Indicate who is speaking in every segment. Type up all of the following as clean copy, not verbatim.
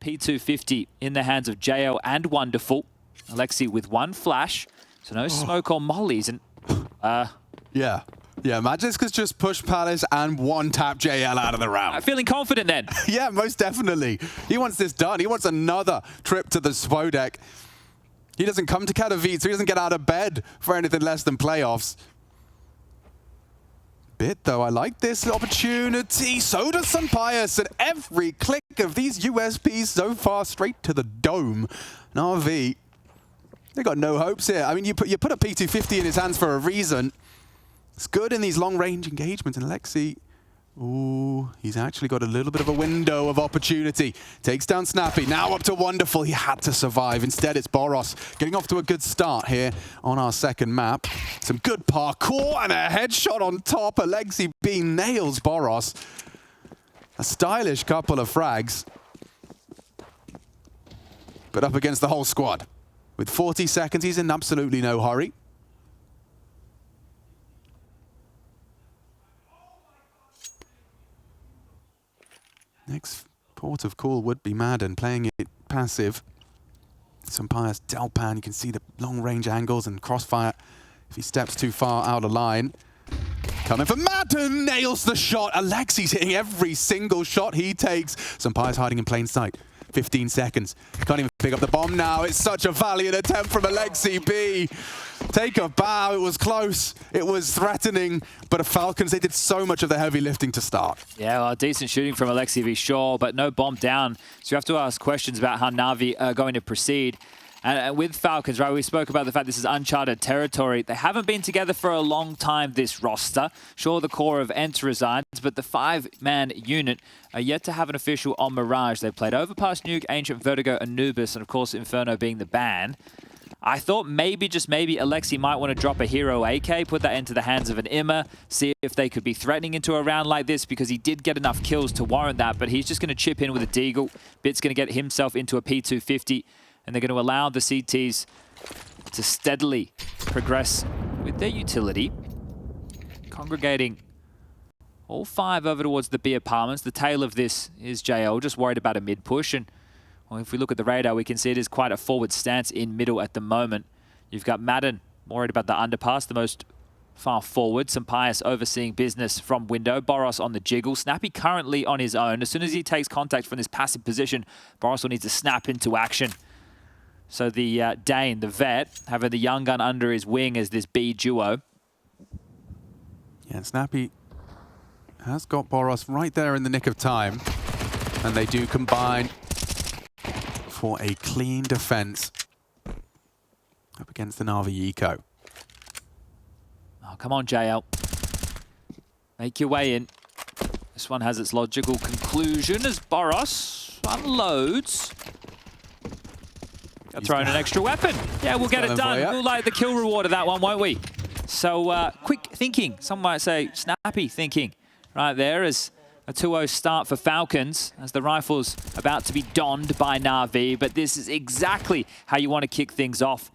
Speaker 1: P250 in the hands of JL and Wonderful. Alexi with one flash, so no smoke or mollies. And
Speaker 2: yeah, Magisk has just pushed Palace and one tap JL out of the round.
Speaker 1: Feeling confident then.
Speaker 2: Yeah, most definitely. He wants this done. He wants another trip to the Spodek. He doesn't come to Katowice. He doesn't get out of bed for anything less than playoffs. Bit though, I like this opportunity. So does Sampayas, and every click of these USPs so far straight to the dome. NaVi, they got no hopes here. I mean, you put a P250 in his hands for a reason. It's good in these long-range engagements, and Alexi, ooh, he's actually got a little bit of a window of opportunity. Takes down Snappy, now up to Wonderful. He had to survive. Instead, it's Boros getting off to a good start here on our second map. Some good parkour and a headshot on top. Alexi B nails Boros. A stylish couple of frags. But up against the whole squad. With 40 seconds, he's in absolutely no hurry. Next port of call would be Madden, playing it passive. Sampayas, Delpan, you can see the long-range angles and crossfire if he steps too far out of line. Coming for Madden, nails the shot. Alexi's hitting every single shot he takes. Sampayas hiding in plain sight. 15 seconds. Can't even pick up the bomb now. It's such a valiant attempt from Alexi B. Take a bow. It was close. It was threatening. But the Falcons, they did so much of the heavy lifting to start.
Speaker 1: Yeah, well, decent shooting from Alexi B, sure, but no bomb down. So you have to ask questions about how NaVi are going to proceed. And with Falcons, right, we spoke about the fact this is uncharted territory. They haven't been together for a long time, this roster. Sure, the core of Enter resigns, but the 5-man unit are yet to have an official on Mirage. They've played Overpass, Nuke, Ancient, Vertigo, Anubis, and of course Inferno being the ban. I thought maybe, just maybe, Alexi might want to drop a hero AK, put that into the hands of an Imma, see if they could be threatening into a round like this, because he did get enough kills to warrant that, but he's just going to chip in with a Deagle. Bit's going to get himself into a P250. And they're going to allow the CTs to steadily progress with their utility. Congregating all 5 over towards the B apartments. The tail of this is JL, just worried about a mid push. And well, if we look at the radar, we can see it is quite a forward stance in middle at the moment. You've got Madden worried about the underpass, the most far forward. Sampayas overseeing business from window. Boros on the jiggle. Snappy currently on his own. As soon as he takes contact from this passive position, Boros will need to snap into action. So the Dane, the vet, having the young gun under his wing as this B duo.
Speaker 2: Yeah, and Snappy has got Boros right there in the nick of time. And they do combine for a clean defense up against the NaVi Eco.
Speaker 1: Oh, come on, JL. Make your way in. This one has its logical conclusion as Boros unloads. Throwing an extra weapon. Yeah, we'll get it done. We'll like the kill reward of that one, won't we? So quick thinking. Some might say snappy thinking right there as a 2-0 start for Falcons as the rifle's about to be donned by NaVi. But this is exactly how you want to kick things off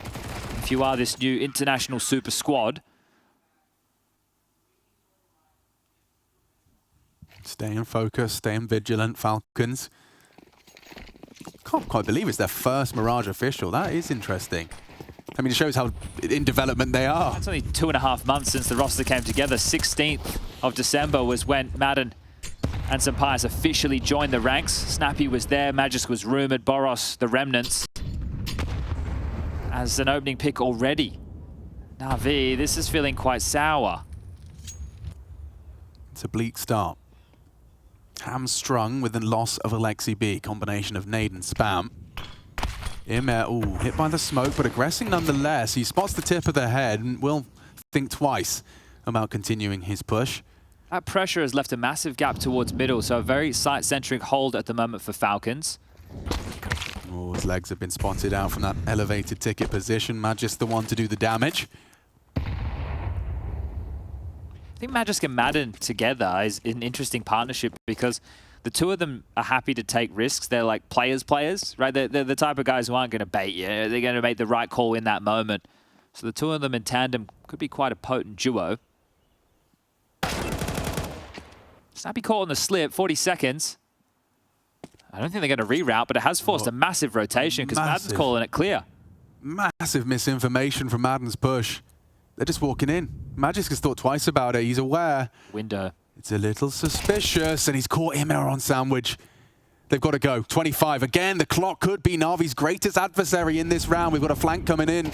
Speaker 1: if you are this new international super squad.
Speaker 2: Staying focused, staying vigilant, Falcons. Can't quite believe it's their first Mirage official. That is interesting. I mean, it shows how in development they are.
Speaker 1: It's only 2.5 months since the roster came together. 16th of December was when Madden and Sampayas officially joined the ranks. Snappy was there. Magisk was rumored. Boros, the remnants, as an opening pick already. NaVi, this is feeling quite sour.
Speaker 2: It's a bleak start. Hamstrung with the loss of Alexi B. Combination of nade and spam. Imma, ooh, hit by the smoke, but aggressing nonetheless. He spots the tip of the head and will think twice about continuing his push.
Speaker 1: That pressure has left a massive gap towards middle, so a very site-centric hold at the moment for Falcons.
Speaker 2: Oh, his legs have been spotted out from that elevated ticket position. Magisk the one to do the damage.
Speaker 1: I think Magisk and Madden together is an interesting partnership because the two of them are happy to take risks. They're like players, right? They're the type of guys who aren't going to bait you. They're going to make the right call in that moment. So the two of them in tandem could be quite a potent duo. Snappy caught on the slip, 40 seconds. I don't think they're going to reroute, but it has forced a massive rotation because Madden's calling it clear.
Speaker 2: Massive misinformation from Madden's push. They're just walking in. Magisk has thought twice about it. He's aware.
Speaker 1: Window.
Speaker 2: It's a little suspicious, and he's caught him on sandwich. They've got to go. 25. Again, the clock could be Navi's greatest adversary in this round. We've got a flank coming in.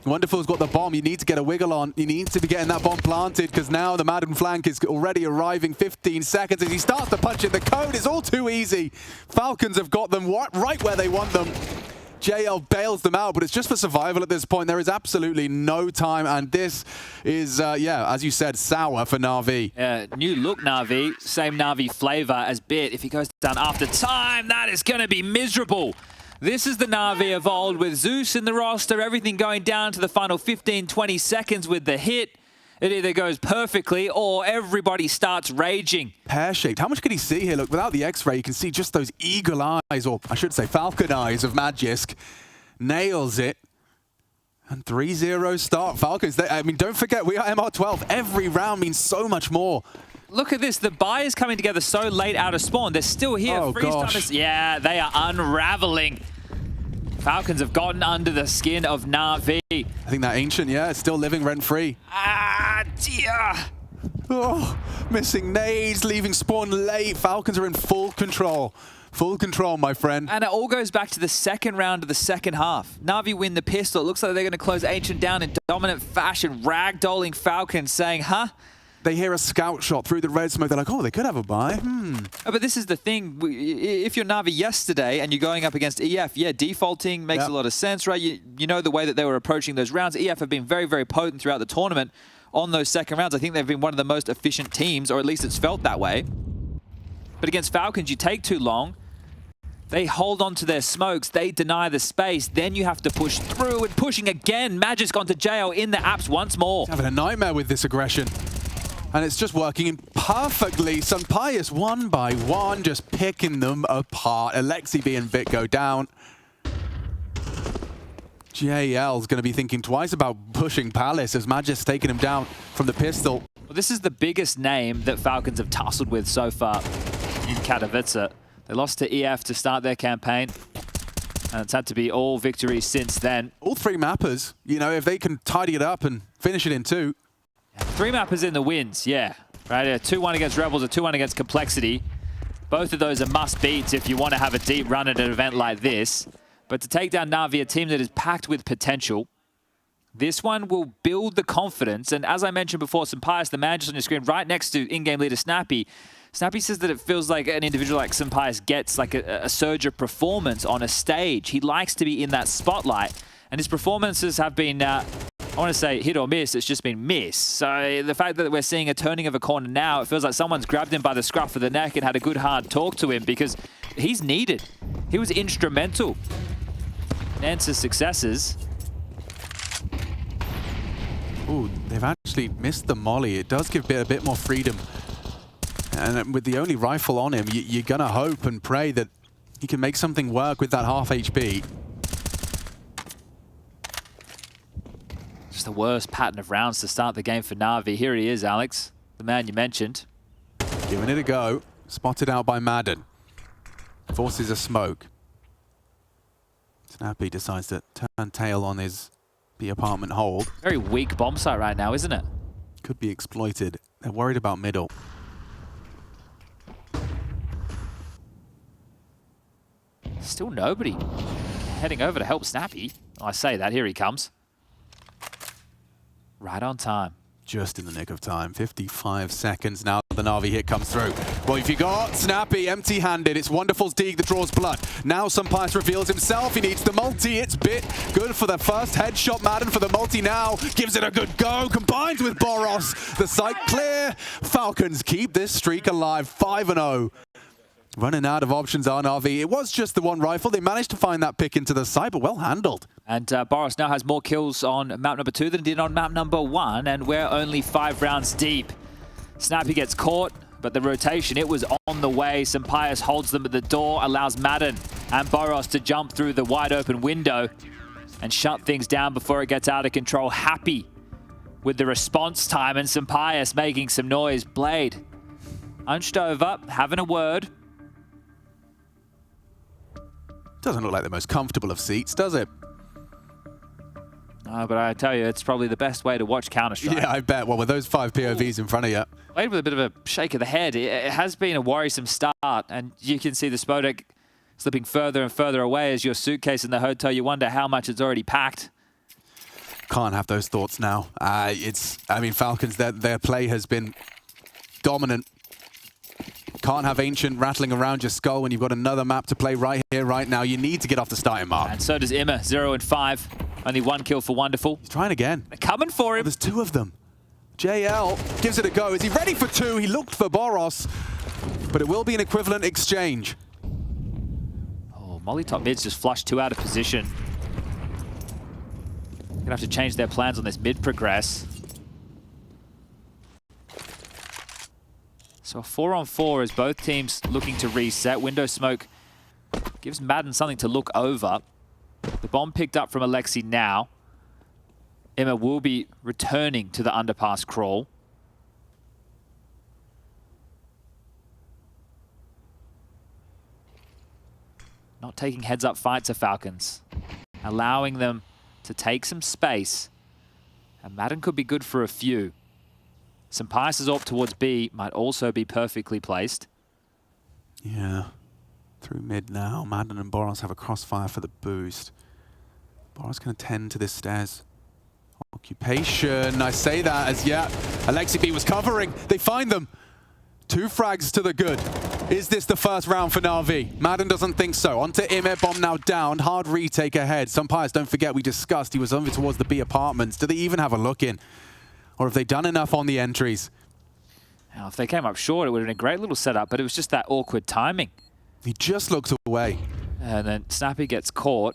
Speaker 2: Wonderful's got the bomb. You need to get a wiggle on. You need to be getting that bomb planted because now the Madden flank is already arriving 15 seconds. As he starts to punch it, the code is all too easy. Falcons have got them right where they want them. JL bails them out, but it's just for survival at this point. There is absolutely no time, and this is, yeah, as you said, sour for NaVi.
Speaker 1: New look NaVi, same NaVi flavor as Bit. If he goes down after time, that is going to be miserable. This is the NaVi of old with Zeus in the roster, everything going down to the final 15, 20 seconds with the hit. It either goes perfectly or everybody starts raging.
Speaker 2: Pear-shaped. How much can he see here? Look, without the X-ray, you can see just those eagle eyes, or I should say falcon eyes of Magisk. Nails it. And 3-0 start. Falcons, I mean, don't forget, we are MR12. Every round means so much more.
Speaker 1: Look at this. The buy is coming together so late out of spawn. They're still here.
Speaker 2: Oh, gosh.
Speaker 1: Yeah, they are unraveling. Falcons have gotten under the skin of NaVi.
Speaker 2: I think that Ancient, yeah, is still living rent-free.
Speaker 1: Ah, dear.
Speaker 2: Oh, missing nades, leaving spawn late. Falcons are in full control. Full control, my friend.
Speaker 1: And it all goes back to the second round of the second half. NaVi win the pistol. It looks like they're going to close Ancient down in dominant fashion, ragdolling Falcons, saying, huh?
Speaker 2: They hear a scout shot through the red smoke. They're like, oh, they could have a buy.
Speaker 1: But this is the thing. If you're NaVi yesterday and you're going up against EF, yeah, defaulting makes a lot of sense, right? You know the way that they were approaching those rounds. EF have been very, very potent throughout the tournament on those second rounds. I think they've been one of the most efficient teams, or at least it's felt that way. But against Falcons, you take too long. They hold on to their smokes. They deny the space. Then you have to push through, and pushing again. Magisk onto JL in the apps once more.
Speaker 2: He's having a nightmare with this aggression. And it's just working perfectly. Sunpius, one by one, just picking them apart. Alexi B and Vic go down. JL's going to be thinking twice about pushing Palace as Magisk's taking him down from the pistol.
Speaker 1: Well, this is the biggest name that Falcons have tussled with so far in Katowice. They lost to EF to start their campaign, and it's had to be all victories since then.
Speaker 2: All three mappers, you know, if they can tidy it up and finish it in 2.
Speaker 1: 3 mappers in the wins, yeah. Right, a 2-1 against Rebels, a 2-1 against Complexity. Both of those are must-beats if you want to have a deep run at an event like this. But to take down NaVi, a team that is packed with potential, this one will build the confidence. And as I mentioned before, Sunpius, the man just on your screen, right next to in-game leader Snappy. Snappy says that it feels like an individual like Sunpius gets like a surge of performance on a stage. He likes to be in that spotlight. And his performances have been... I want to say hit or miss, it's just been miss. So the fact that we're seeing a turning of a corner now, it feels like someone's grabbed him by the scruff of the neck and had a good hard talk to him because he's needed. He was instrumental in Ence's successes.
Speaker 2: Ooh, they've actually missed the molly. It does give a bit more freedom. And with the only rifle on him, you're going to hope and pray that he can make something work with that half HP.
Speaker 1: The worst pattern of rounds to start the game for NaVi. Here he is, Alex, the man you mentioned.
Speaker 2: Giving it a go. Spotted out by Madden. Forces a smoke. Snappy decides to turn tail on the apartment hold.
Speaker 1: Very weak bomb site right now, isn't it?
Speaker 2: Could be exploited. They're worried about middle.
Speaker 1: Still nobody heading over to help Snappy. I say that, here he comes. Right on time.
Speaker 2: Just in the nick of time. 55 seconds now the NaVi hit comes through. Well, if you got Snappy empty-handed, it's Wonderful's Deeg that draws blood. Now Sunpius reveals himself. He needs the multi. It's Bit. Good for the first headshot. Madden for the multi now. Gives it a good go. Combines with Boros. The site clear. Falcons keep this streak alive. 5-0. Running out of options are NaVi. It was just the one rifle. They managed to find that pick into the site, but well handled.
Speaker 1: And Boros now has more kills on map number 2 than he did on map number 1, and we're only 5 rounds deep. Snappy gets caught, but the rotation, it was on the way. Sunpius holds them at the door, allows Madden and Boros to jump through the wide open window and shut things down before it gets out of control. Happy with the response time, and Sunpius making some noise. Blade hunched over, having a word.
Speaker 2: Doesn't look like the most comfortable of seats, does it?
Speaker 1: But I tell you, it's probably the best way to watch Counter-Strike.
Speaker 2: Yeah, I bet. Well, with those 5 POVs in front of you.
Speaker 1: Played with a bit of a shake of the head. It has been a worrisome start, and you can see the Spodek slipping further and further away as your suitcase in the hotel. You wonder how much it's already packed.
Speaker 2: Can't have those thoughts now. I mean, Falcons, their play has been dominant. Can't have Ancient rattling around your skull when you've got another map to play right here, right now. You need to get off the starting mark.
Speaker 1: And so does IEM, 0 and 5. Only 1 kill for Wonderful.
Speaker 2: He's trying again.
Speaker 1: They're coming for him.
Speaker 2: There's 2 of them. JL gives it a go. Is he ready for 2? He looked for Boros, but it will be an equivalent exchange.
Speaker 1: Oh, Molly top mid's just flushed 2 out of position. Gonna have to change their plans on this mid progress. So a 4-on-4 as both teams looking to reset. Window smoke gives Madden something to look over. The bomb picked up from Alexi now. Emma will be returning to the underpass crawl. Not taking heads-up fights of Falcons. Allowing them to take some space. And Madden could be good for a few. Sampaius' AWP towards B might also be perfectly placed.
Speaker 2: Yeah. Through mid now. Madden and Boros have a crossfire for the boost. Boros going to tend to this stairs. Occupation. I say that as, yeah, Alexi B was covering. They find them. 2 frags to the good. Is this the first round for NaVi? Madden doesn't think so. Onto IEM, bomb now down. Hard retake ahead. Sampaius, don't forget, we discussed he was over towards the B apartments. Do they even have a look in? Or have they done enough on the entries?
Speaker 1: Now, if they came up short, it would have been a great little setup, but it was just that awkward timing.
Speaker 2: He just looked away.
Speaker 1: And then Snappy gets caught.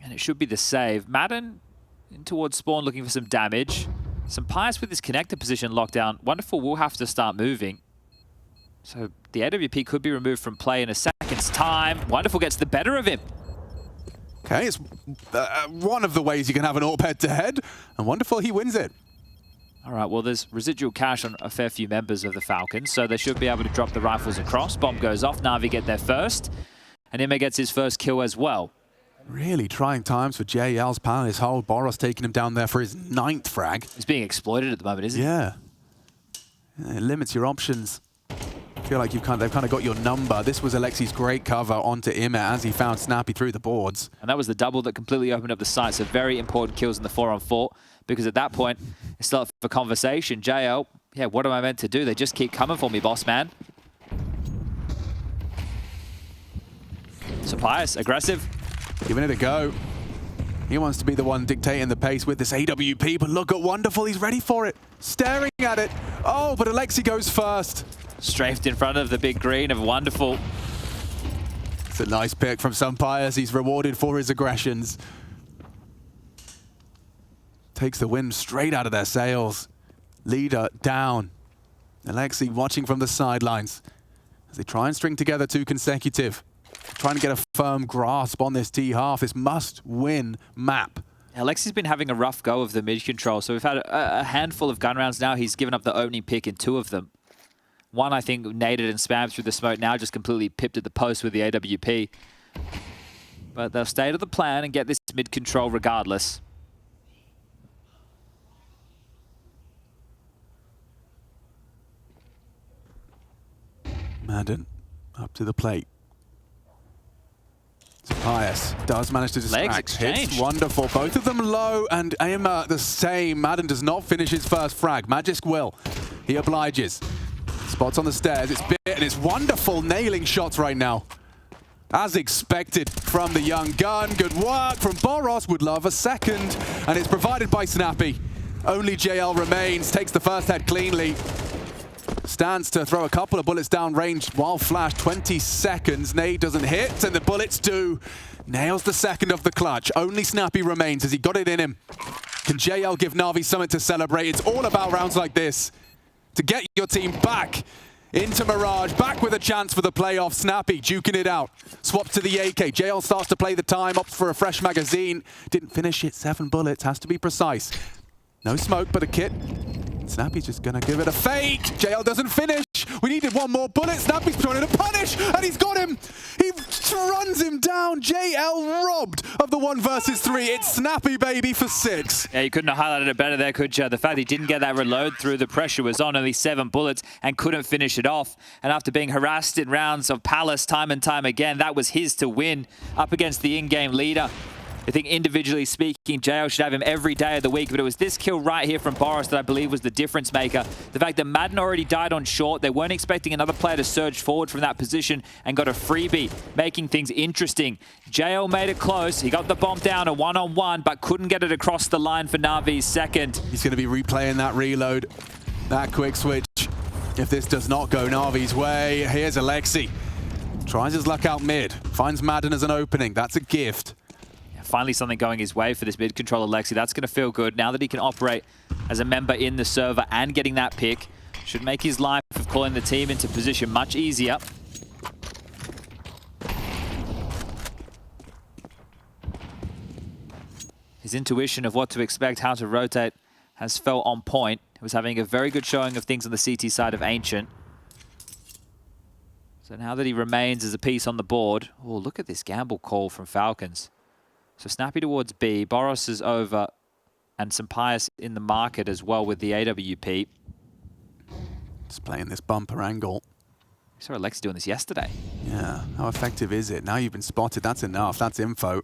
Speaker 1: And it should be the save. Madden in towards spawn looking for some damage. Sampaius with his connector position locked down. Wonderful will have to start moving. So the AWP could be removed from play in a second's time. Wonderful gets the better of him.
Speaker 2: Okay, it's one of the ways you can have an AWP head-to-head, and Wonderful, he wins it.
Speaker 1: All right, well, there's residual cash on a fair few members of the Falcons, so they should be able to drop the rifles across. Bomb goes off, NaVi get there first, and IEM gets his first kill as well.
Speaker 2: Really trying times for JL's Palace hold. Boros taking him down there for his 9th frag.
Speaker 1: He's being exploited at the moment, isn't he?
Speaker 2: Yeah. It limits your options. I feel like they've kind of got your number. This was Alexi's great cover onto IEM as he found Snappy through the boards.
Speaker 1: And that was the double that completely opened up the site. So very important kills in the 4-on-4, because at that point, it's still up for conversation. JL, yeah, what am I meant to do? They just keep coming for me, boss man. Sampaius, aggressive.
Speaker 2: Giving it a go. He wants to be the one dictating the pace with this AWP, but look at Wonderful, he's ready for it. Staring at it. Oh, but Alexi goes first.
Speaker 1: Strafed in front of the big green of Wonderful.
Speaker 2: It's a nice pick from Sampaius. He's rewarded for his aggressions. Takes the wind straight out of their sails. Leader down. Alexi watching from the sidelines as they try and string together 2 consecutive. Trying to get a firm grasp on this T-half, this must-win map.
Speaker 1: Alexi's been having a rough go of the mid-control, so we've had a handful of gun rounds now. He's given up the opening pick in 2 of them. One, I think, naded and spammed through the smoke, now just completely pipped at the post with the AWP. But they'll stay to the plan and get this mid-control regardless.
Speaker 2: Madden up to the plate. Sampaius does manage to distract. Hits Wonderful. Both of them low, and IEM the same. Madden does not finish his first frag. Magisk will. He obliges. Spots on the stairs. It's bit, and it's Wonderful nailing shots right now. As expected from the young gun. Good work from Boros. Would love a second. And it's provided by Snappy. Only JL remains. Takes the first head cleanly. Stands to throw a couple of bullets down range while flash. 20 seconds. Nade doesn't hit, and the bullets do. Nails the second of the clutch. Only Snappy remains as he got it in him. Can JL give NaVi something to celebrate? It's all about rounds like this. To get your team back into Mirage, back with a chance for the playoff. Snappy duking it out. Swaps to the AK. JL starts to play the time, opts for a fresh magazine. Didn't finish it. 7 bullets, has to be precise. No smoke, but a kit. Snappy's just gonna give it a fake. JL doesn't finish. We needed one more bullet. Snappy's trying to punish, and he's got him. He runs him down. JL robbed of the 1 versus 3. It's Snappy, baby, for 6.
Speaker 1: Yeah, you couldn't have highlighted it better there, could you? The fact he didn't get that reload through, the pressure was on, only 7 bullets, and couldn't finish it off. And after being harassed in rounds of Palace time and time again, that was his to win up against the in-game leader. I think individually speaking, JL should have him every day of the week, but it was this kill right here from Boris that I believe was the difference maker. The fact that Madden already died on short, they weren't expecting another player to surge forward from that position and got a freebie, making things interesting. JL made it close. He got the bomb down a one-on-one, but couldn't get it across the line for NaVi's second.
Speaker 2: He's going to be replaying that reload, that quick switch. If this does not go NaVi's way, here's Alexi. Tries his luck out mid, finds Madden as an opening. That's a gift.
Speaker 1: Finally something going his way for this mid-controller Lexi. That's going to feel good. Now that he can operate as a member in the server and getting that pick, should make his life of calling the team into position much easier. His intuition of what to expect, how to rotate, has felt on point. He was having a very good showing of things on the CT side of Ancient. So now that he remains as a piece on the board, oh, look at this gamble call from Falcons. So Snappy towards B, Boros is over, and Sampaius in the market as well with the AWP.
Speaker 2: Just playing this bumper angle.
Speaker 1: We saw Alexi doing this yesterday.
Speaker 2: Yeah, how effective is it? Now you've been spotted, that's enough, that's info.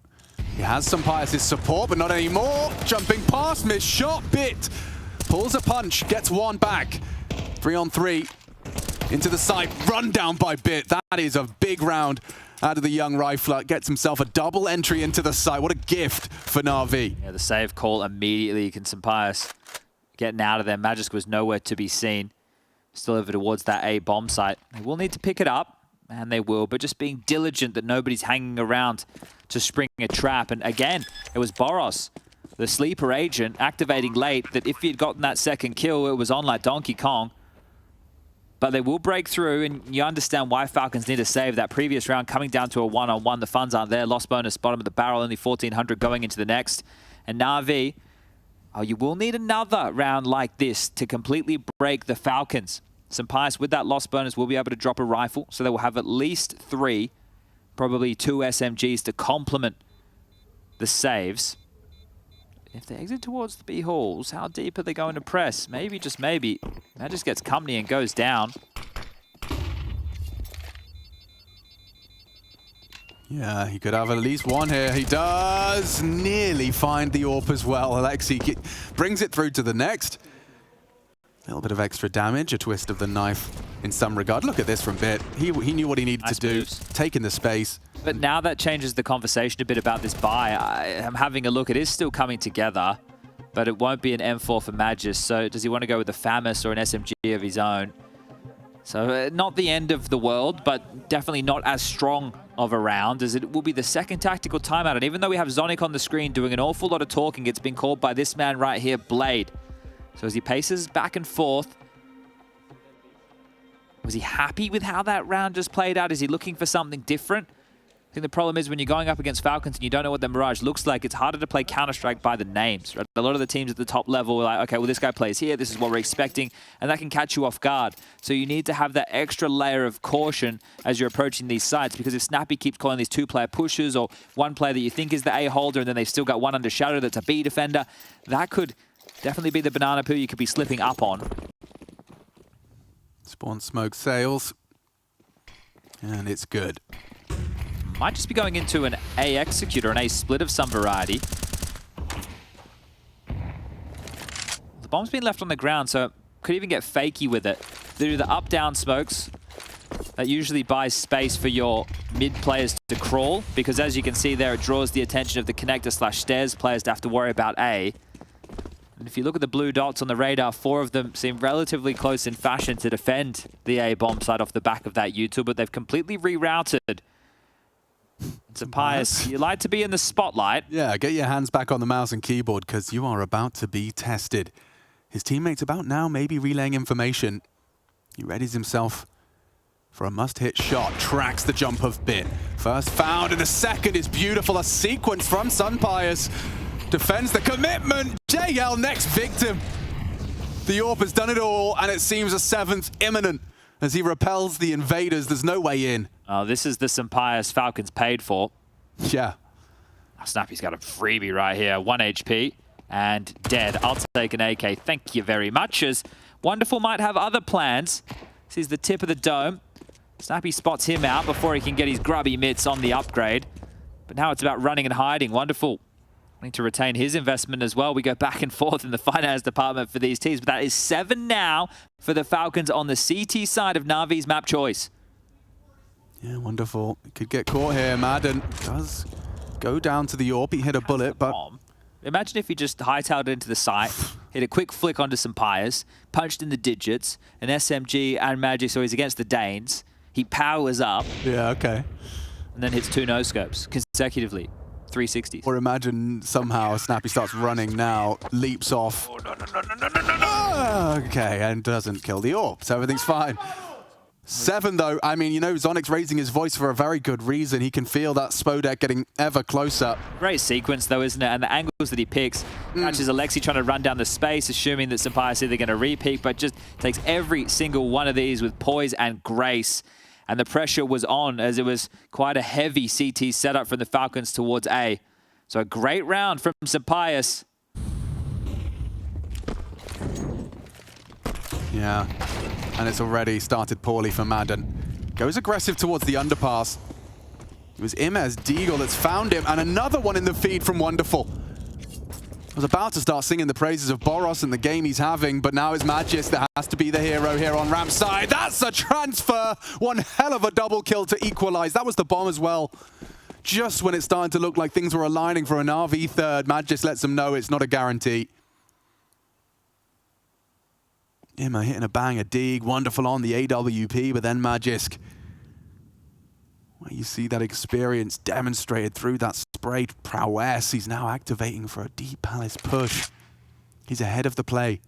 Speaker 2: He has Sampaius' support, but not anymore. Jumping past, missed shot, Bit. Pulls a punch, gets one back. 3-on-3, into the side, run down by Bit. That is a big round out of the young rifler. Gets himself a double entry into the site. What a gift for NaVi.
Speaker 1: Yeah, the save call immediately. Can Sampaius getting out of there. Magisk was nowhere to be seen. Still over towards that A bomb site. They will need to pick it up, and they will, but just being diligent that nobody's hanging around to spring a trap. And again, it was Boros, the sleeper agent, activating late, that if he had gotten that second kill, it was on like Donkey Kong. But they will break through, and you understand why Falcons need to save that previous round coming down to a one-on-one. The funds aren't there. Lost bonus, bottom of the barrel, only 1,400 going into the next. And NaVi, oh, you will need another round like this to completely break the Falcons. Sampaius, with that lost bonus, will be able to drop a rifle, so they will have at least 3, probably 2 SMGs to complement the saves. If they exit towards the B halls, how deep are they going to press? Maybe, just maybe, that just gets company and goes down.
Speaker 2: Yeah, he could have at least one here. He does nearly find the AWP as well. Alexi brings it through to the next. A little bit of extra damage, a twist of the knife in some regard. Look at this from Bit. He knew what he needed to do, taking the space.
Speaker 1: But now that changes the conversation a bit about this buy. I'm having a look. It is still coming together, but it won't be an M4 for Magis. So does he want to go with a FAMAS or an SMG of his own? So not the end of the world, but definitely not as strong of a round as it will be the second tactical timeout. And even though we have Zonic on the screen doing an awful lot of talking, it's been called by this man right here, Blade. So as he paces back and forth, was he happy with how that round just played out? Is he looking for something different? I think the problem is when you're going up against Falcons and you don't know what the Mirage looks like, it's harder to play Counter-Strike by the names. Right? A lot of the teams at the top level are like, okay, well, this guy plays here, this is what we're expecting, and that can catch you off guard. So you need to have that extra layer of caution as you're approaching these sites, because if Snappy keeps calling these 2-player pushes or one player that you think is the A holder and then they've still got one under Shadow that's a B defender, that could definitely be the banana peel you could be slipping up on.
Speaker 2: Spawn smoke sails, and it's good.
Speaker 1: Might just be going into an A executor, an A split of some variety. The bomb's been left on the ground, so could even get fakey with it. They do the up-down smokes. That usually buys space for your mid players to crawl, because as you can see there, it draws the attention of the connector/stairs players to have to worry about A. And if you look at the blue dots on the radar, 4 of them seem relatively close in fashion to defend the A bomb site off the back of that U2, but they've completely rerouted. Sampaius, you like to be in the spotlight.
Speaker 2: Yeah, get your hands back on the mouse and keyboard, because you are about to be tested. His teammates about now maybe relaying information. He readies himself for a must-hit shot, tracks the jump of Bit. First found, and the second is beautiful. A sequence from Sampaius. Defends the commitment. JL next victim. The AWP has done it all, and it seems a 7th imminent. as he repels the invaders. There's no way in.
Speaker 1: Oh, this is the Sampayas Falcons paid for.
Speaker 2: Yeah.
Speaker 1: Snappy's got a freebie right here. 1 HP and dead. I'll take an AK. Thank you very much. As Wonderful might have other plans. This is the tip of the dome. Snappy spots him out before he can get his grubby mitts on the upgrade. But now it's about running and hiding. Wonderful wanting to retain his investment as well. We go back and forth in the finance department for these teams. But that is 7 now for the Falcons on the CT side of Navi's map choice.
Speaker 2: Yeah, Wonderful. Could get caught here. Madden does go down to the AWP. He hit a bullet, but...
Speaker 1: Imagine if he just hightailed it into the site, hit a quick flick onto Sampayas, punched in the digits, an SMG and Magic, so he's against the Danes. He powers up.
Speaker 2: Yeah, okay.
Speaker 1: And then hits 2 no-scopes consecutively. 360s.
Speaker 2: Or imagine somehow Snappy starts running now, leaps off.
Speaker 1: Oh, no.
Speaker 2: Okay, and doesn't kill the AWP, so everything's fine. 7 though, I mean, you know, Zonic's raising his voice for a very good reason. He can feel that Spodek getting ever closer.
Speaker 1: Great sequence though, isn't it? And the angles that he picks, catches Alexi trying to run down the space, assuming that Sampayas is either going to re-peek, but just takes every single one of these with poise and grace. And the pressure was on as it was quite a heavy CT setup from the Falcons towards A. So a great round from Sampayas.
Speaker 2: Yeah, and it's already started poorly for Madden. Goes aggressive towards the underpass. It was Imez Deagle that's found him, and another one in the feed from Wonderful. I was about to start singing the praises of Boros and the game he's having, but now it's Magis that has to be the hero here on ramp side. That's a transfer! One hell of a double kill to equalize. That was the bomb as well. Just when it started to look like things were aligning for an RV third, Magis lets them know it's not a guarantee. Imma hitting a bang, a dig, Wonderful on the AWP, but then Magisk. Where you see that experience demonstrated through that spray prowess. He's now activating for a deep palace push. He's ahead of the play.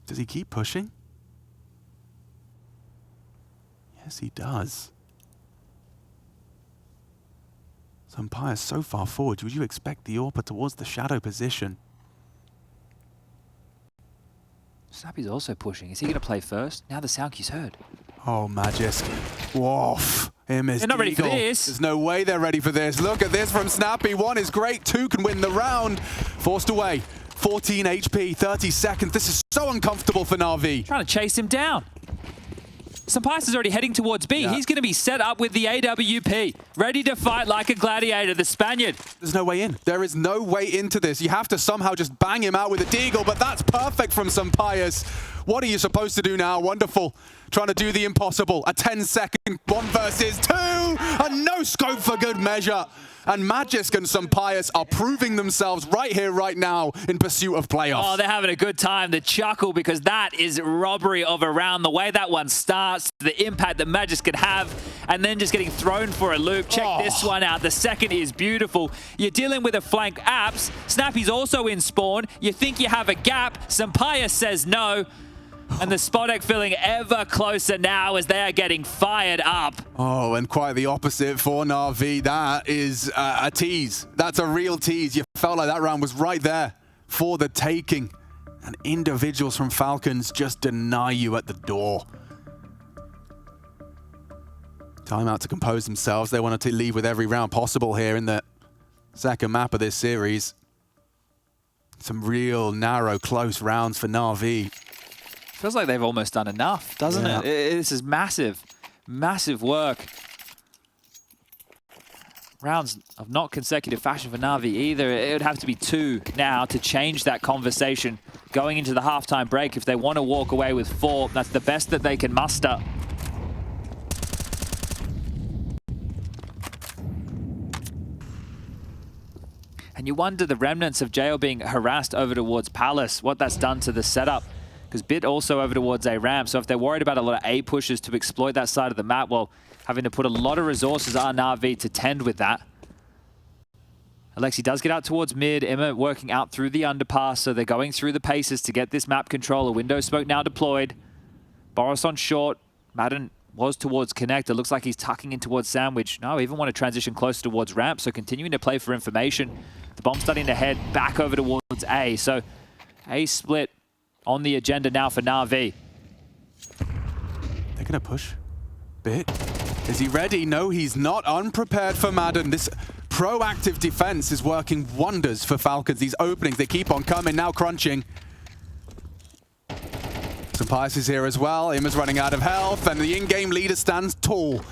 Speaker 2: Does he keep pushing? Yes, he does. Sampayas so far forward. Would you expect the AWPer towards the shadow position?
Speaker 1: Snappy's also pushing. Is he going to play first? Now the sound cue's heard.
Speaker 2: Oh, Magisk. Woof.
Speaker 1: They're not ready for this.
Speaker 2: There's no way they're ready for this. Look at this from Snappy. 1 is great. 2 can win the round. Forced away. 14 HP, 30 seconds. This is so uncomfortable for NaVi.
Speaker 1: Trying to chase him down. Sampayas is already heading towards B. Yeah. He's going to be set up with the AWP. Ready to fight like a gladiator, the Spaniard.
Speaker 2: There's no way in. There is no way into this. You have to somehow just bang him out with a deagle, but that's perfect from Sampayas. What are you supposed to do now? Wonderful. Trying to do the impossible. A 10-second 1 versus 2. A no scope for good measure. And Magisk and Sampayas are proving themselves right here, right now, in pursuit of playoffs.
Speaker 1: Oh, they're having a good time. The chuckle, because that is robbery of a round. The way that one starts, the impact that Magisk can have, and then just getting thrown for a loop. Check this one out. The second is beautiful. You're dealing with a flank apps. Snappy's also in spawn. You think you have a gap. Sampayas says no. And the Spodek feeling ever closer now as they are getting fired up.
Speaker 2: Oh, and quite the opposite for NaVi. That is a tease. That's a real tease. You felt like that round was right there for the taking. And individuals from Falcons just deny you at the door. Timeout to compose themselves. They wanted to leave with every round possible here in the second map of this series. Some real narrow, close rounds for NaVi.
Speaker 1: Feels like they've almost done enough, doesn't it? This is massive, massive work. Rounds of not consecutive fashion for NaVi either. It would have to be 2 now to change that conversation going into the halftime break. If they want to walk away with 4, that's the best that they can muster. And you wonder the remnants of Jail being harassed over towards Palace, what that's done to the setup. Because Bit also over towards A ramp, so if they're worried about a lot of A pushes to exploit that side of the map, well, having to put a lot of resources on NaVi to tend with that. Alexi does get out towards mid, Emma working out through the underpass, so they're going through the paces to get this map control. A window smoke now deployed. Boros on short. Madden was towards Connect. It looks like he's tucking in towards Sandwich. No, even want to transition closer towards ramp, so continuing to play for information. The bomb starting to head back over towards A, so A split on the agenda now for NaVi.
Speaker 2: They're gonna push. Bit. Is he ready? No, he's not. Unprepared for Madden. This proactive defense is working wonders for Falcons. These openings, they keep on coming. Now crunching. Pius is here as well. Immer's running out of health, and the in-game leader stands tall.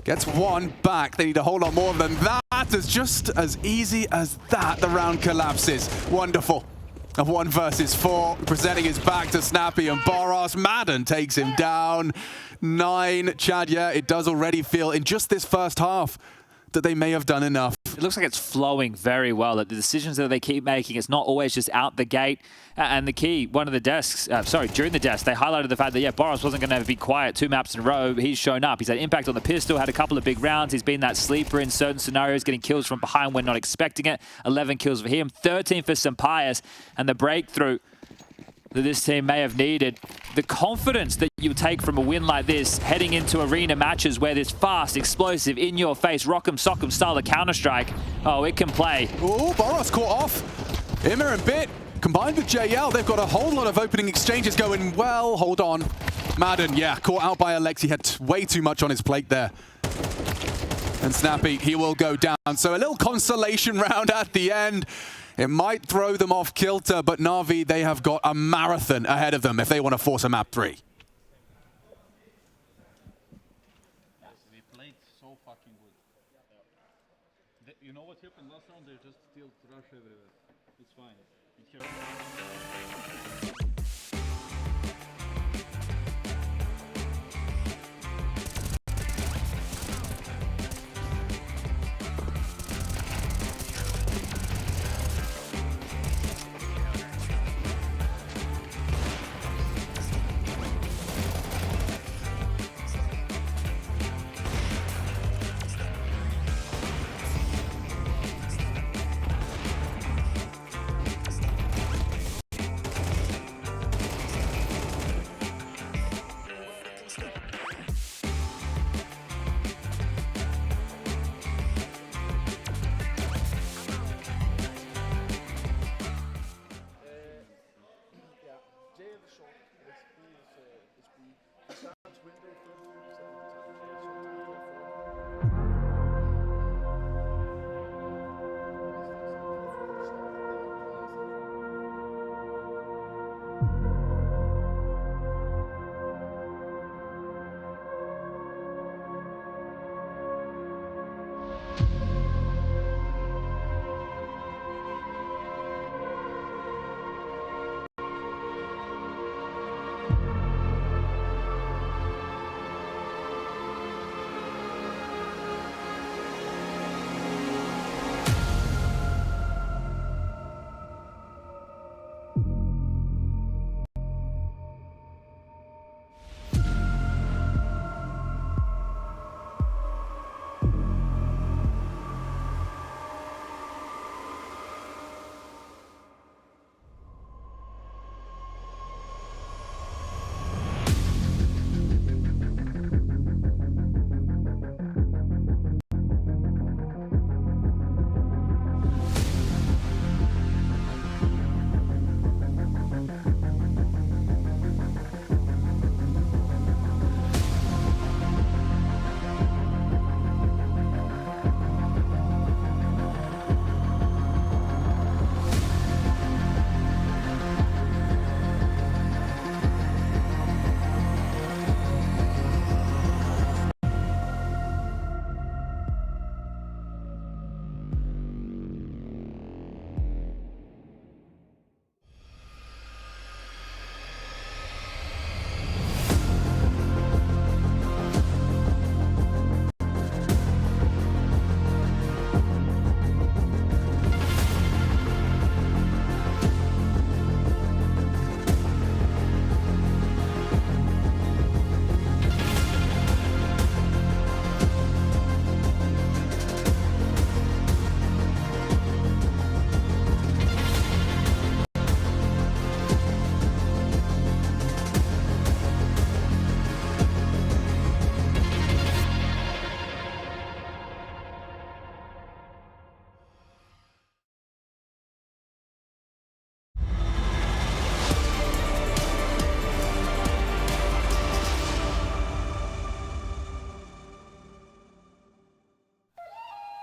Speaker 2: Gets one back. They need a whole lot more than that. It's just as easy as that. The round collapses. Wonderful. A 1 versus 4. Presenting his back to Snappy and Boros. Madden takes him down. 9. Chad, yeah, it does already feel in just this first half that they may have done enough.
Speaker 1: It looks like it's flowing very well. That the decisions that they keep making, it's not always just out the gate. And the key, one of the desks, during the desk, they highlighted the fact that, yeah, Boros wasn't going to be quiet 2 maps in a row. He's shown up. He's had impact on the pistol, had a couple of big rounds. He's been that sleeper in certain scenarios, getting kills from behind when not expecting it. 11 kills for him, 13 for Pius, and the breakthrough that this team may have needed. The confidence that you take from a win like this, heading into arena matches where this fast, explosive, in-your-face, rock'em sock'em style of Counter-Strike, oh, it can play.
Speaker 2: Oh, Boros caught off. Immer and Bit combined with JL, they've got a whole lot of opening exchanges going well. Hold on. Madden, yeah, caught out by Alexi, had way too much on his plate there. And Snappy, he will go down. So a little consolation round at the end. It might throw them off kilter, but NaVi, they have got a marathon ahead of them if they want to force a map 3.
Speaker 3: They played so fucking good. You know what happened last round? They just still trash everywhere. It's fine.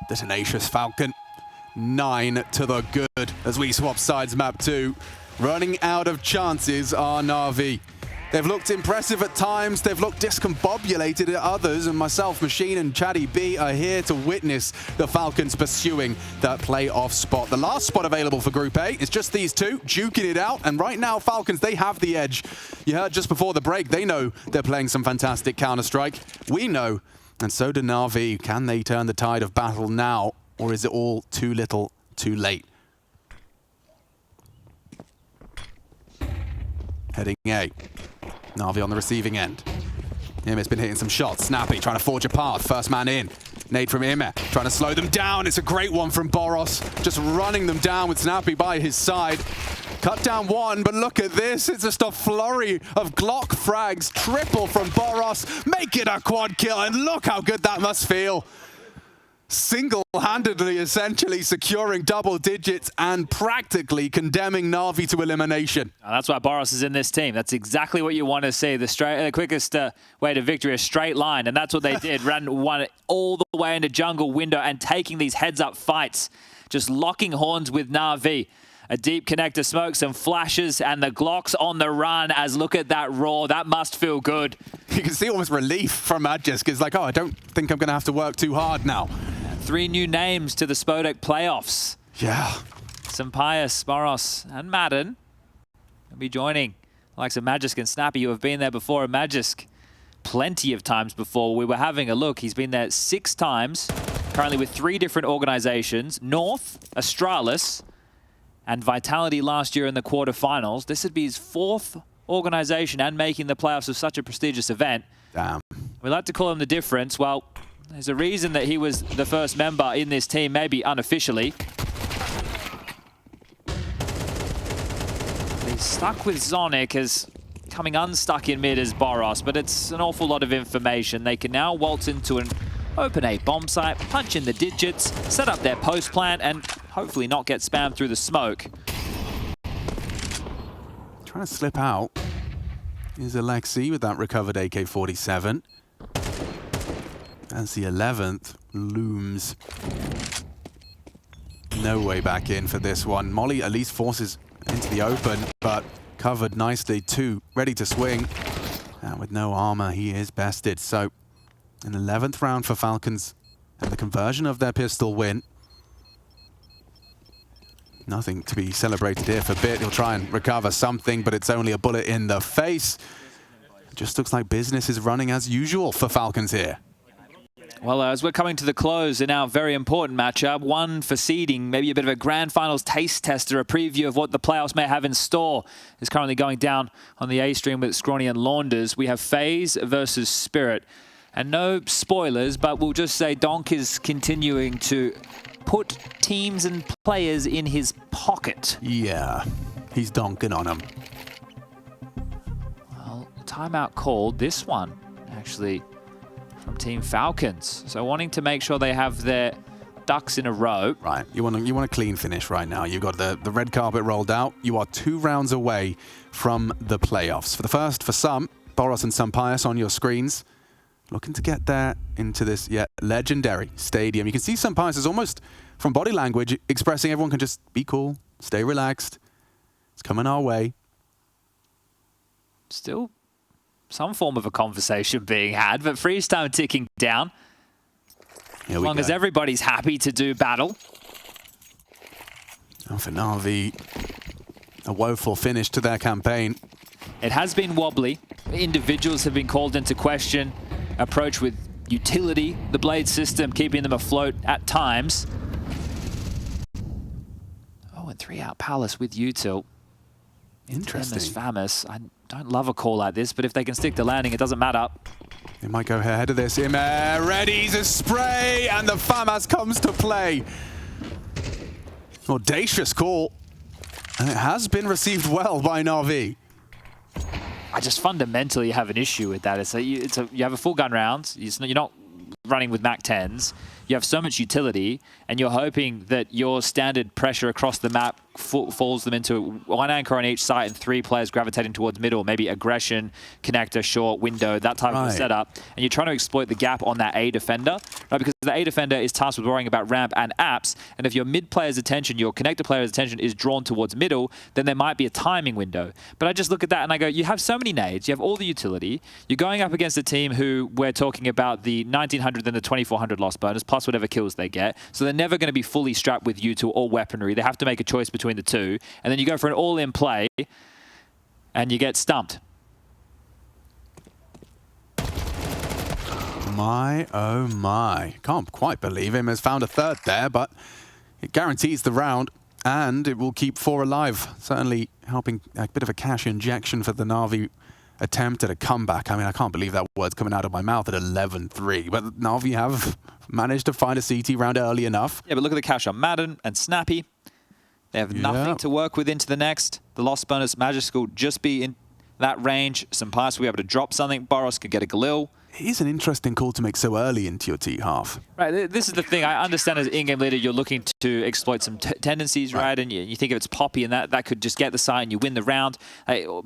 Speaker 2: The tenacious Falcon. 9 to the good as we swap sides map 2. Running out of chances are NaVi. They've looked impressive at times, they've looked discombobulated at others, and myself, Machine, and Chatty B are here to witness the Falcons pursuing that playoff spot. The last spot available for Group A is just these two duking it out, and right now, Falcons, they have the edge. You heard just before the break, they know they're playing some fantastic Counter-Strike. We know, and so do NaVi. Can they turn the tide of battle now, or is it all too little, too late? Heading A. NaVi on the receiving end. Ime's been hitting some shots. Snappy trying to forge a path. First man in. Nade from Ime trying to slow them down. It's a great one from Boros. Just running them down with Snappy by his side. Cut down one, but look at this. It's just a flurry of Glock frags. Triple from Boros. Make it a quad kill, and look how good that must feel. Single-handedly, essentially securing double digits and practically condemning NaVi to elimination.
Speaker 1: And that's why Boros is in this team. That's exactly what you want to see. The quickest way to victory, a straight line, and that's what they did. Ran one all the way into jungle window and taking these heads-up fights, just locking horns with NaVi. A deep connector smoke, some flashes, and the Glocks on the run as look at that roar. That must feel good.
Speaker 2: You can see almost relief from Magisk. It's like, oh, I don't think I'm going to have to work too hard now.
Speaker 1: 3 new names to the Spodek playoffs.
Speaker 2: Yeah.
Speaker 1: Sampaius, Boros, and Madden will be joining the likes of Magisk and Snappy, who have been there before. And Magisk, plenty of times before. We were having a look. He's been there 6 times, currently with 3 different organizations. North, Astralis, and Vitality last year in the quarterfinals. This would be his 4th organization and making the playoffs of such a prestigious event.
Speaker 2: Damn.
Speaker 1: We like to call him the difference. Well, there's a reason that he was the first member in this team, maybe unofficially. He's stuck with Zonic as coming unstuck in mid as Boros, but it's an awful lot of information. They can now waltz into an open A bomb site, punch in the digits, set up their post plant, and hopefully not get spammed through the smoke.
Speaker 2: Trying to slip out is Alexi with that recovered AK-47. As the 11th looms. No way back in for this one. Molly at least forces into the open, but covered nicely too. Ready to swing. And with no armor, he is bested. So an 11th round for Falcons and the conversion of their pistol win. Nothing to be celebrated here for Bit. He'll try and recover something, but it's only a bullet in the face. Just looks like business is running as usual for Falcons here.
Speaker 1: Well, as we're coming to the close in our very important matchup, one for seeding, maybe a bit of a grand finals taste tester, a preview of what the playoffs may have in store, is currently going down on the A stream with Scrawny and Launders. We have FaZe versus Spirit. And no spoilers, but we'll just say Donk is continuing to put teams and players in his pocket.
Speaker 2: Yeah, he's donking on them.
Speaker 1: Well, timeout called. This one, actually, from Team Falcons. So wanting to make sure they have their ducks in a row.
Speaker 2: Right, you want a clean finish right now. You've got the red carpet rolled out. You are 2 rounds away from the playoffs. For the first, for some, Boros and Sampaius on your screens. Looking to get there into this, legendary stadium. You can see Sampaius is almost, from body language, expressing everyone can just be cool, stay relaxed. It's coming our way.
Speaker 1: Still some form of a conversation being had, but freeze time ticking down. As long as everybody's happy to do battle.
Speaker 2: And for NaVi, a woeful finish to their campaign.
Speaker 1: It has been wobbly. Individuals have been called into question. Approach with utility, the blade system keeping them afloat at times. Oh, and 3 out Palace with util.
Speaker 2: Interesting.
Speaker 1: Famous. I don't love a call like this, but if they can stick the landing, it doesn't matter.
Speaker 2: They might go ahead of this. Ime readies a spray, and the FAMAS comes to play. Audacious call. And it has been received well by NaVi.
Speaker 1: I just fundamentally have an issue with that. You have a full gun round. You're not running with MAC-10s. you have so much utility, and you're hoping that your standard pressure across the map falls them into one anchor on each site and 3 players gravitating towards middle, maybe aggression, connector, short, window, that type of setup. And you're trying to exploit the gap on that A defender, right? Because the A defender is tasked with worrying about ramp and apps. And if your mid player's attention, your connector player's attention is drawn towards middle, then there might be a timing window. But I just look at that and I go, you have so many nades, you have all the utility, you're going up against a team who we're talking about the 1900 and the 2400 loss bonus, plus whatever kills they get. So they're never going to be fully strapped with U2 or weaponry. They have to make a choice between the two. And then you go for an all-in play and you get stumped.
Speaker 2: My, oh my. Can't quite believe him has found a third there, but it guarantees the round and it will keep 4 alive. Certainly helping a bit of a cash injection for the NaVi attempt at a comeback. I mean, I can't believe that word's coming out of my mouth at 11-3, but NaVi have managed to find a CT round early enough.
Speaker 1: Yeah, but look at the cash on Madden and Snappy. They have nothing to work with into the next. The loss bonus, Magisk will just be in that range. Some Pius will be able to drop something. Boros could get a Galil.
Speaker 2: It is an interesting call to make so early into your T-half.
Speaker 1: Right, this is the thing. I understand as in-game leader, you're looking to exploit some tendencies, right? And you think if it's Poppy and that could just get the side and you win the round.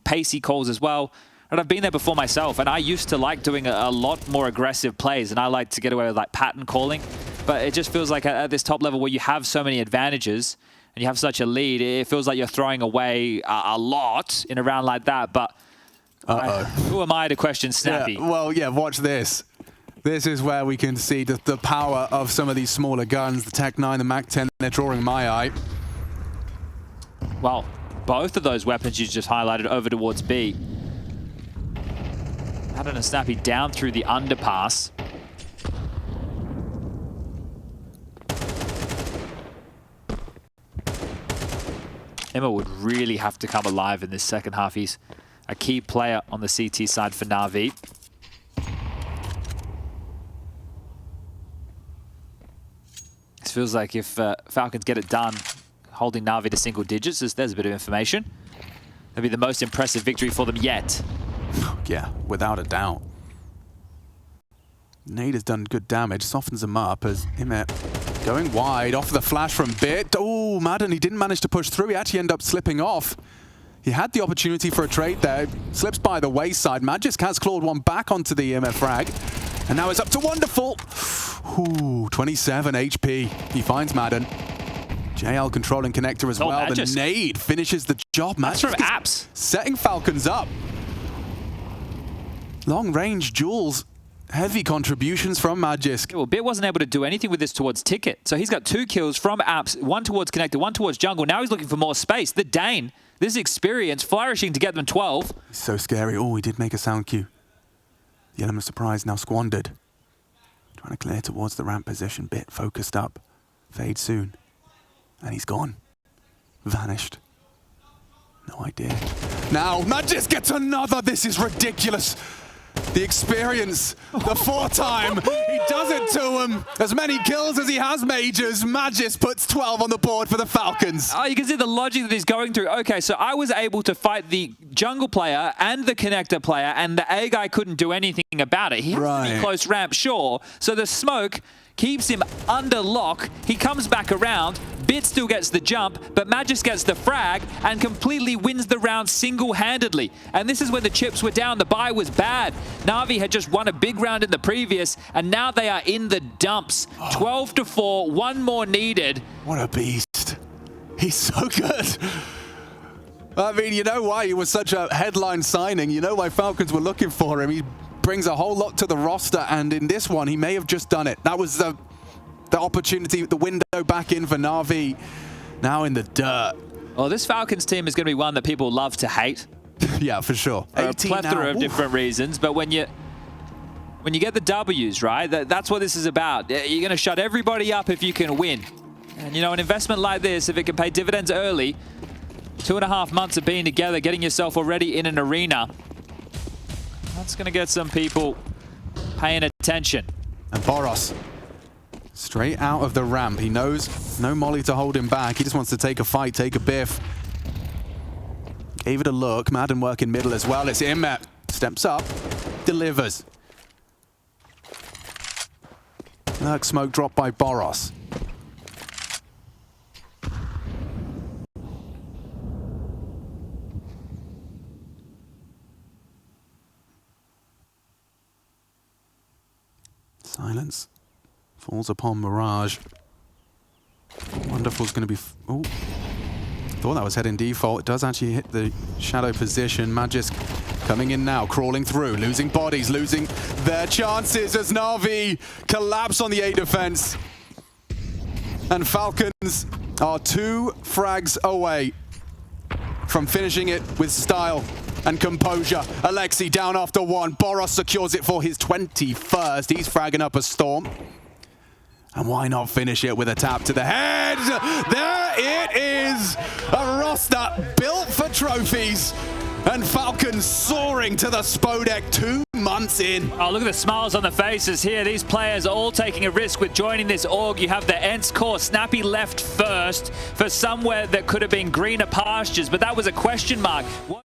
Speaker 1: Pacey calls as well. And I've been there before myself, and I used to like doing a lot more aggressive plays, and I like to get away with like pattern calling. But it just feels like at this top level where you have so many advantages and you have such a lead, it feels like you're throwing away a lot in a round like that. But who am I to question Snappy?
Speaker 2: Yeah, well, yeah, watch this. This is where we can see the power of some of these smaller guns. The Tech 9, the Mac 10, they're drawing my eye.
Speaker 1: Well, both of those weapons you just highlighted over towards B. Madden and Snappy down through the underpass. Emma would really have to come alive in this second half. He's a key player on the CT side for NaVi. This feels like if Falcons get it done, holding NaVi to single digits, there's a bit of information. That'd be the most impressive victory for them yet.
Speaker 2: Yeah, without a doubt. Nade has done good damage, softens him up as Imet going wide off the flash from Bit. Oh, Madden, he didn't manage to push through. He actually ended up slipping off. He had the opportunity for a trade there. Slips by the wayside. Magisk has clawed one back onto the EMF frag. And now it's up to Wonderful. Ooh, 27 HP. He finds Madden. JL controlling connector as well. Magisk. The nade finishes the job.
Speaker 1: That's from apps.
Speaker 2: Setting Falcons up. Long range duels. Heavy contributions from Magisk.
Speaker 1: Yeah, well, Bit wasn't able to do anything with this towards Ticket. So he's got 2 kills from apps, 1 towards connector, 1 towards jungle. Now he's looking for more space. The Dane, this experience, flourishing to get them 12.
Speaker 2: He's so scary. Oh, he did make a sound cue. The element of surprise now squandered. Trying to clear towards the ramp position. Bit focused up. Fade soon. And he's gone. Vanished. No idea. Now, Magisk gets another. This is ridiculous. The experience, the 4-time, he does it to him. As many kills as he has majors, Magisk puts 12 on the board for the Falcons.
Speaker 1: Oh, you can see the logic that he's going through. Okay, so I was able to fight the jungle player and the connector player, and the A guy couldn't do anything about it. He has to be close ramp, sure. So the smoke keeps him under lock. He comes back around. Bit still gets the jump, but Magisk gets the frag and completely wins the round single-handedly. And this is when the chips were down. The buy was bad. NaVi had just won a big round in the previous, and now they are in the dumps. 12-4, 1 more needed.
Speaker 2: What a beast. He's so good. I mean, you know why he was such a headline signing. You know why Falcons were looking for him. He brings a whole lot to the roster, and in this one, he may have just done it. That was the opportunity, the window back in for NaVi. Now in the dirt.
Speaker 1: Well, this Falcons team is going to be one that people love to hate.
Speaker 2: Yeah, for sure.
Speaker 1: For a plethora of different reasons, but when you get the W's, right, that's what this is about. You're going to shut everybody up if you can win. And, you know, an investment like this, if it can pay dividends early, 2.5 months of being together, getting yourself already in an arena, that's going to get some people paying attention.
Speaker 2: And Boros, straight out of the ramp. He knows no molly to hold him back. He just wants to take a fight, take a biff. Gave it a look. Madden working middle as well. It's Imet. Steps up, delivers. Lurk smoke dropped by Boros. Silence falls upon Mirage. Wonderful's going to be... Oh, thought that was head in default. It does actually hit the shadow position. Magisk coming in now, crawling through, losing bodies, losing their chances as NaVi collapse on the A defense. And Falcons are 2 frags away from finishing it with style and composure. Alexi down after 1. Boros secures it for his 21st. He's fragging up a storm. And why not finish it with a tap to the head? There it is! A roster built for trophies. And Falcons soaring to the Spodek 2 months in.
Speaker 1: Oh, look at the smiles on the faces here. These players are all taking a risk with joining this org. You have the Ents core. Snappy left first for somewhere that could have been greener pastures, but that was a question mark.